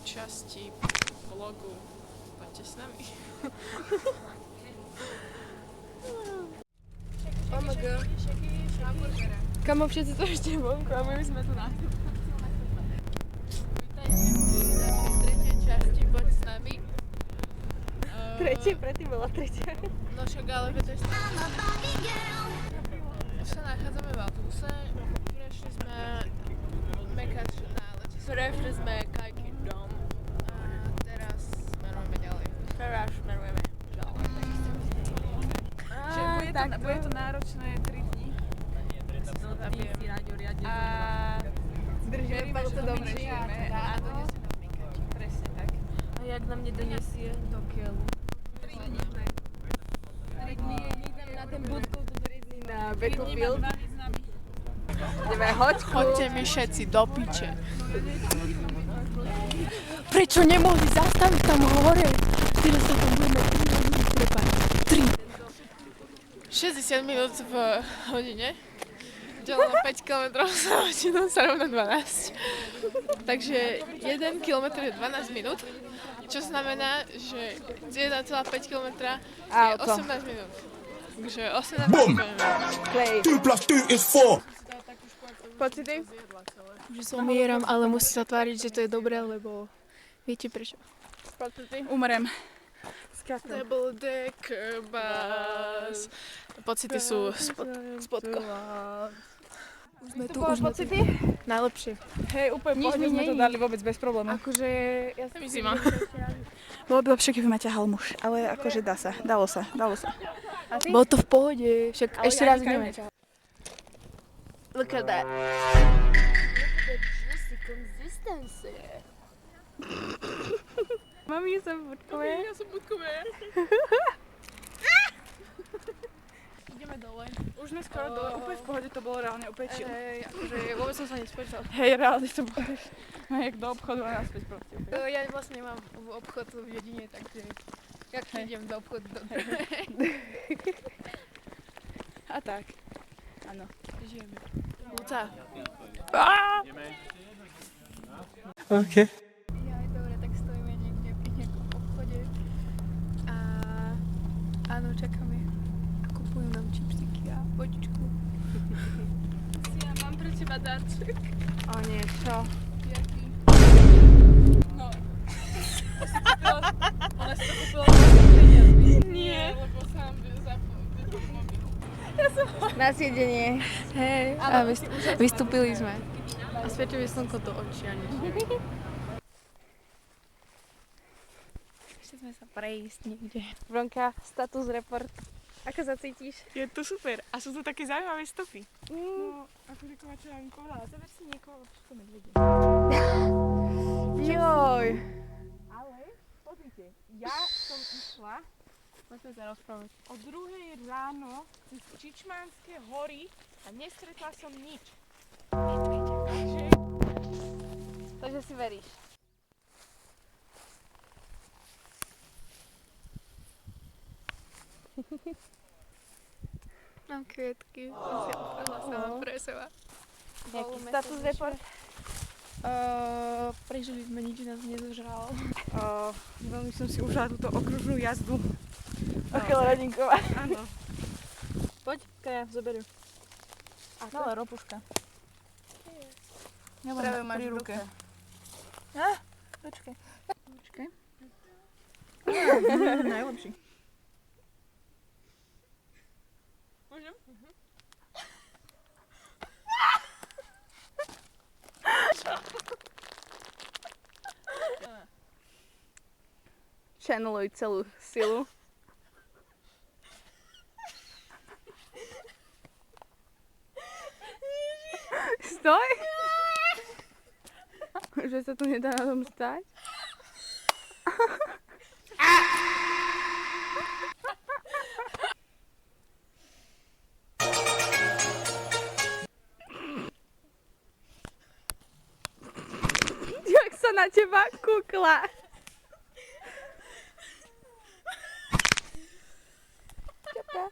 časti vlogu. Poďte s nami. OMG. Kamo, všetci to ešte vonku a my sme tu na Vítajte pri tretej časti Poď s nami. Tretie? Predtým bola tretia. No však ale to je stále. Už sa nachádzame v autobuse. Prešli sme Mekač na letisku. Prešli sme Kajkin dom. A teraz smerujeme ďalej. Teraz smerujeme ďalej. Bude to náročné 3 dní. A zdržíme, že to dobre žijeme. A donesieme v Mekači. Presne tak. A jak nám nedonesie do keľu? 3 dní. 3 dní idem na ten budkov tu 3 dní na Battlefield. Ideme hoďku. Choďte mi všetci do piče. Prečo nemohli zastaviť tam hore? Teraz sa tam budeme 3 60 minút v hodine. Deleno 5 km za hodinu sa rovná 12. Takže 1 km je 12 minút. Čo znamená, že 1,5 km je 18 minút. Takže 18 minút. Play. 2 + 2 is 4. Pocity? Že zomieram, ale musí sa tváriť, že to je dobré, lebo viete prečo. Pocity? Umrem. Double decker bus. Pocity sú spodko. Už sme tu, už sme tu. Pocity? Najlepšie. Hej, úplne v pohode sme to dali vôbec bez problémov. Akože ja si zima. Bolo by lepšie, keby ma ťahal muž, ale akože dá sa, dalo sa. A ty? Bolo to v pohode, však Ale ešte ja raz nikam ideme. neťahal. Look at that. Look at the juicy consistency. Mami, som budkové. Ja som budkové. Ideme dole. Už sme skoro dole, úplne v pohode to bolo reálne, úplne chill. Hej, akože vôbec som sa nespočal. Hej, reálne to bolo, jak do obchodu a naspäť proste. Ja vlastne mám obchod v dedine, takže jak idem do obchodu do A tak, áno. žijeme. Luca. OK. Ja, dobre, tak stojíme niekde pri nejakom obchode a áno, čakáme a kupujú nám čipsiky a vodičku. Ja mám pre teba darček. O nie, čo? Jaký? No. Ona si to kúpila Nie. Lebo sám zapol mobil. Na siedenie. Hej, a vystúpili sme. A svietilo slnko do očí a nič. Ešte sme sa prejsť niekde. Bronka, status report. Ako sa cítiš? Je to super. A sú to také zaujímavé stopy. No, Akože čo ja im povedala. Zaber si niekoho všetko medvedie. joj. Ale, pozrite, ja som išla Poďme sa rozprávať. o 2 ráno cez Čičmanské hory a nestretla som nič. Takže si veríš. Mám kvietky, som si odpadla sama pre seba. Nejaký status report? Prežili sme, nič nás nezožralo. Veľmi som si užila túto okružnú jazdu. Okolo rodinková. Áno. Poď, Kaja, zoberiem. No, ale ropuška. Práve máš v ruke. Počkaj. Najlepší. Môžem? Channeluj celú silu. Stoj! Že sa tu nedá na tom stať? Jak sa na teba kúkla. Čapka.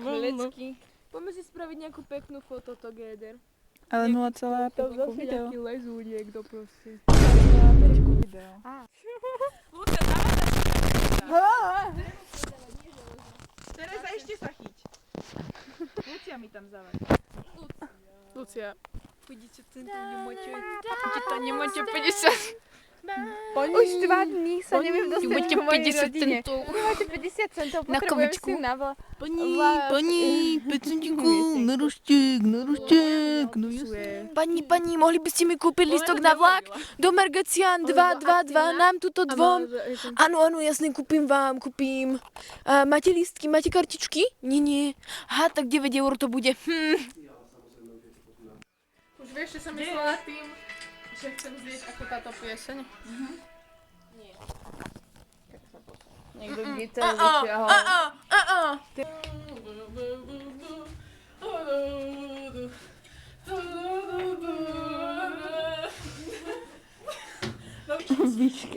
Klecky. Poďme si spraviť nejakú peknú foto together. Ale 0,5 To zase video. nejaký lezúliek, to proste. 0,5 video. Lucia, Tereza, ešte sa chyť. Lucia mi tam zavať. Lucia. Pôjdete tento nemáte 50. Už 2 dní sa neviem dostať Máte k mojej 50 rodine. centov. Máte 50 centov, Na potrebujem kavičku. si na Pani, 5 centíkov, na roštek, no jasne. Pani, mohli by ste mi kúpiť listok na vlak? Do Mergecian 222, nám tuto dvom. Áno, jasne, kúpim vám. Máte lístky, máte kartičky? Nie. Aha, tak 9 eur to bude. Už vieš, že som myslela tým, že chcem znieť ako táto pieseň? Niekto gitaru vyťahol.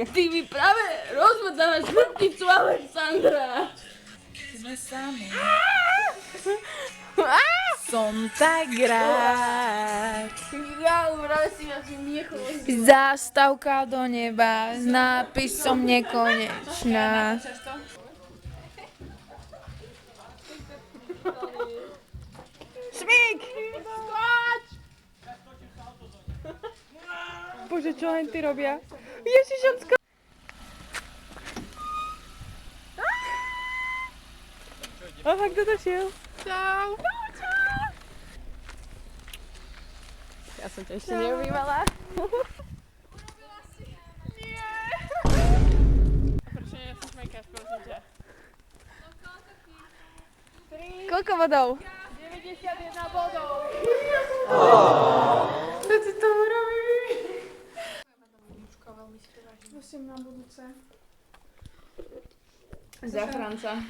Ty mi práve rozmodávaš chrbticu, Alexandra. Sme sami. Som tak rád. Zástavka do neba s nápisom nekonečná. Šmík! Bože, čo len ty robia? Ježišocko! Aha, kto to šiel? Čau. Ja som ťa ešte neobývala. Prečo nie sa šmejkáš, prosím ťa? Koľko bodov? 91 bodov. Čo ty to urobíš? Prosím na budúce. Záchranca.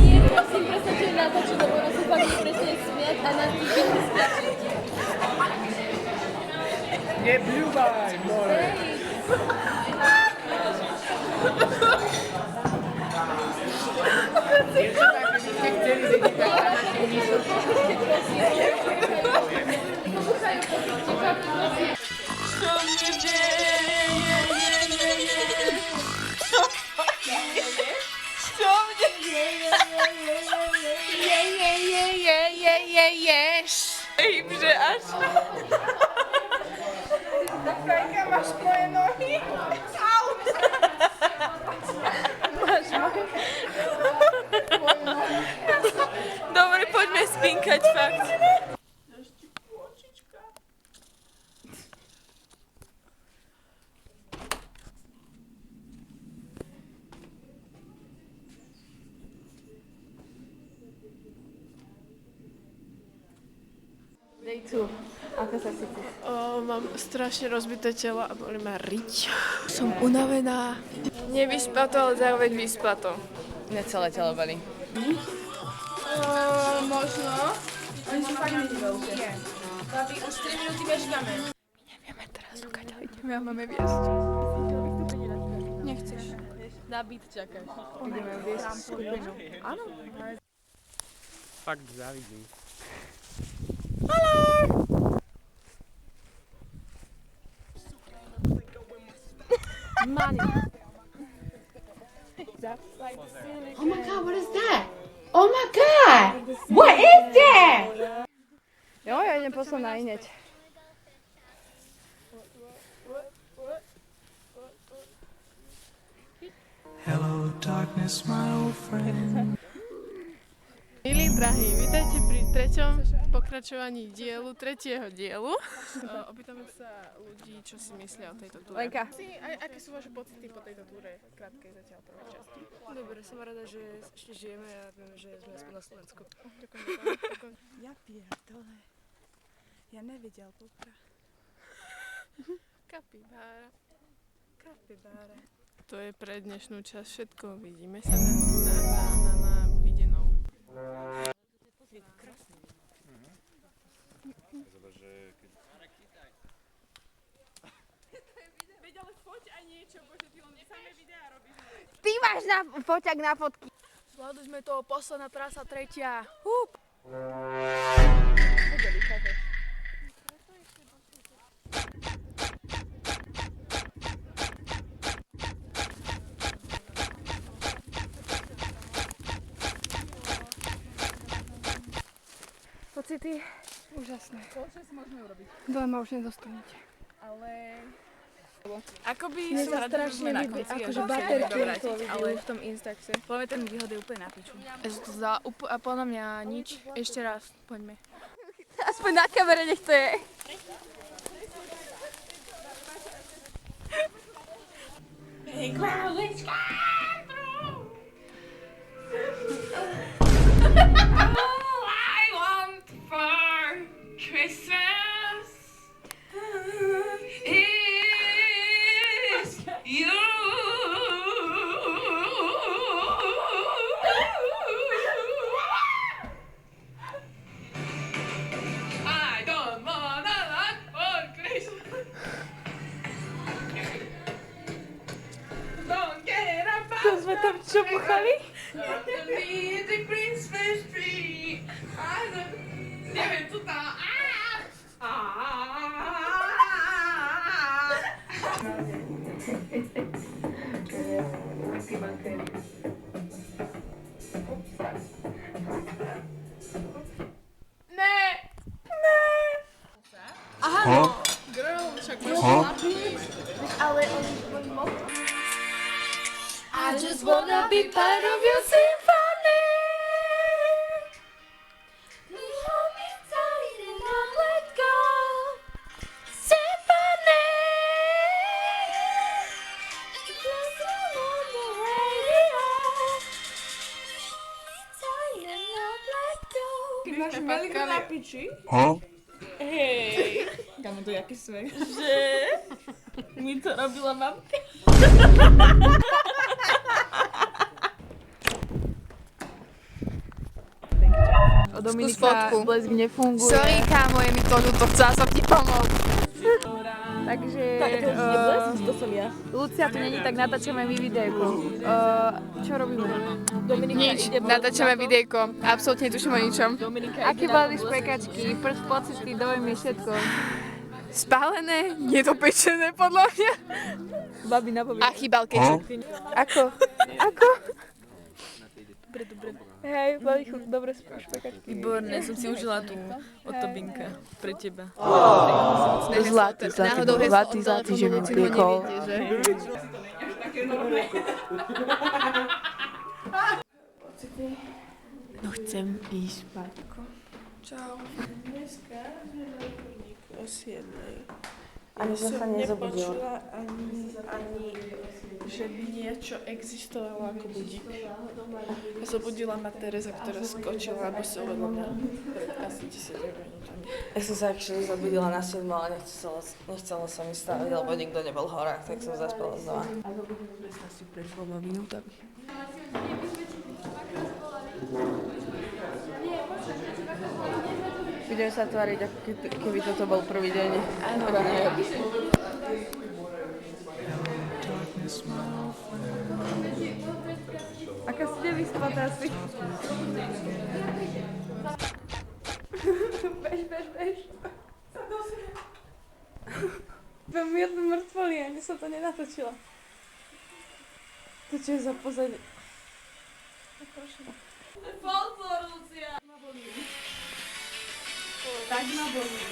Nie, prosím, presne, natočiť, lebo ona sa fakt presne smiať a na tých Nebľúvaj, more. Že až. Kajka, máš moje nohy? Au! Dobre, poďme spinkať fakt. Day 2. Ako sa cítiš? Mám strašne rozbité telo a boli ma riť. Som unavená. Nevyspato, ale zároveň vyspato. Mňa celé telo boli. Možno. Oni sú fakt nie veľké. Babi, už 3 minúty bežíme. Nevieme teraz ukať, ale ideme a máme viesť. Nechceš. Na byt čakáš. Ideme viesť skupinu. Áno. Fakt závidím. Money. Oh my god, what is that? Oh my god! What is that? Jo, ja idem posledná ineď. Hello, darkness, my old friend. Milí drahí, vítajte pri pokračovaní tretieho dielu. Opýtame sa ľudí, čo si myslia o tejto túre. Lenka. Aké sú vaše pocity po tejto túre, krátkej zatiaľ prvej časti? Dobre, som rada, že ešte žijeme a viem, že sme aspoň na Slovensku. Ďakujem. Ja pierdole. Ja nevedel popra. Kapibára. Kapibáre. To je pre dnešnú časť všetko. Vidíme sa na videnou. Ty máš foťak na fotky. Zvládli sme to, posledná trasa, tretia. Pocity? Úžasné. Doma už nedostanete. Akoby Mne som sa rada, že strašne sme na ľúbi, konci. akože a že baterky musíme vrátiť, to ale videli v tom Instaxe. poviem, ten výhod je úplne na piču. A podľa mňa nič. Ešte raz, poďme. Aspoň na kamere nech to je. To sme tam čo buchali? I just wanna be part of your symphony. You hold me tight and don't let go. Symphony. You play it on the radio. Hold me tight and don't let go. Keď máš melíku na piči. Hej. Kamo, to je jaký svet. Že? Mi to robila mamka. Dominika, blesk nefunguje. Sorry, kámo, je mi to ľúto, chcela som ti pomôcť. Takže To som ja. Lucia tu není, tak natáčame my videjko. Čo robíme? Nič, natáčame videjko. Absolútne tuším o ničom. Aké boli špekačky? Prst, pocity, dojmy, všetko. Spálené, nedopečené podľa mňa. Babi napovedz. A chýbal kečup. Ako? Ako? Dobre. Hej, boli dobre špekačky. Výborné, som si užila tú od Tobinka pre teba. Zlatý, že mi piekol. No chcem ísť spať. Čau. Dneska sme mali kurník o 7. Ani som sa nezobudila. Nepočula ani, že by niečo existovalo ako budík. Zobudila ma Tereza, ktorá skočila, aby sa vedľa mňa pred asi 10 minútami. Ja som sa actually zabudila na 7, ale nechcela sa mi stávať, lebo nikto nebol v horách, tak som zaspala znova. Asi pred 2 minútami. Budeme sa tváriť, ako keby toto bol prvý deň. Aká ste vyspatá asi? Bež. Mám jednu mŕtvoli, ani som to nenatočila. To čo je za pozadie? Tak ma bolí. V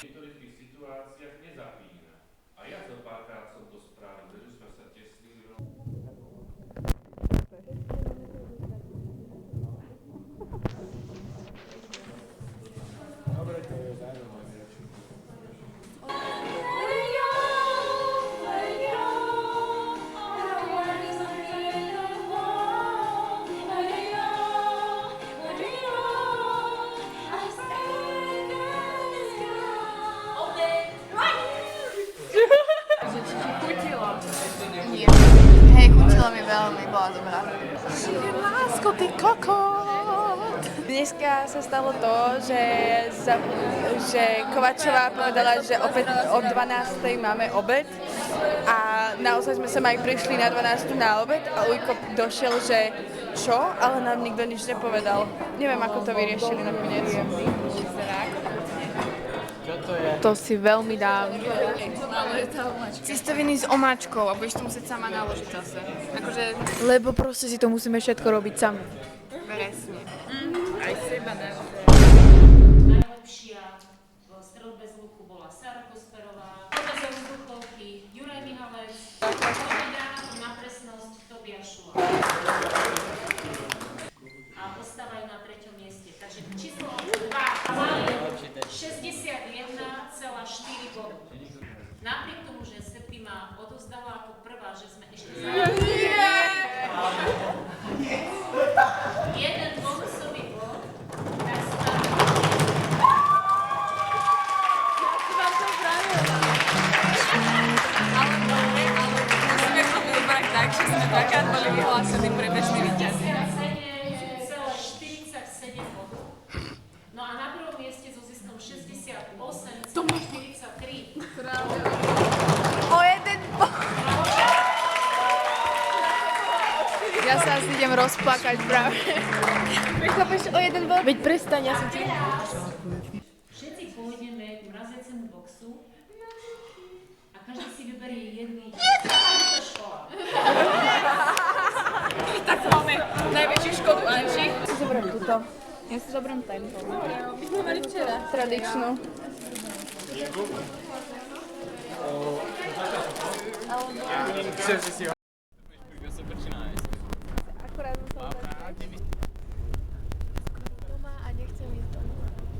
niektorých situáciách nezapína. A ja to párkrát som to spravil, že sme sa tesnili. Dobre, to je zaujímavé. kokot. Dneska sa stalo to, že Kovačová povedala, že opäť o 12:00 máme obed a naozaj sme sa aj prišli na 12:00 na obed a Ujko došiel, že čo, ale nám nikto nič nepovedal. Neviem, ako to vyriešili nakoniec. To si veľmi dám. Cestoviny s omáčkou a budeš to musieť sama naložiť zase. Akože Lebo proste si to musíme všetko robiť sami. presne. Najlepšia v streľbe z luku bola Sara Kosperová, profesor vzduchovky Juraj Mihalec, na presnosť Tobias Šula. A ostávajú na 3. mieste. Takže číslo 2 majú 61,4 bodu. Napriek tomu, že Septima odovzdala ako prvá, že sme ešte jeden bonusový bod, tak Musíme to vybrať tak, že sme dvakrát boli vyhlásení prebežní víťazi. 47 bodov. No a na prvom mieste so ziskom 68,43. O jeden Ja sa asi idem rozplakať práve. Vychápeš o jeden bod? Veď prestaň, ja som ti... Všetci pôjdeme k mraziacemu boxu a každý si vyberie jedný. Škola. Tak máme najväčšiu škodu, Anči. Ja si zoberiem túto. Ja si zoberiem tento. My sme mali včera. Tradičnú.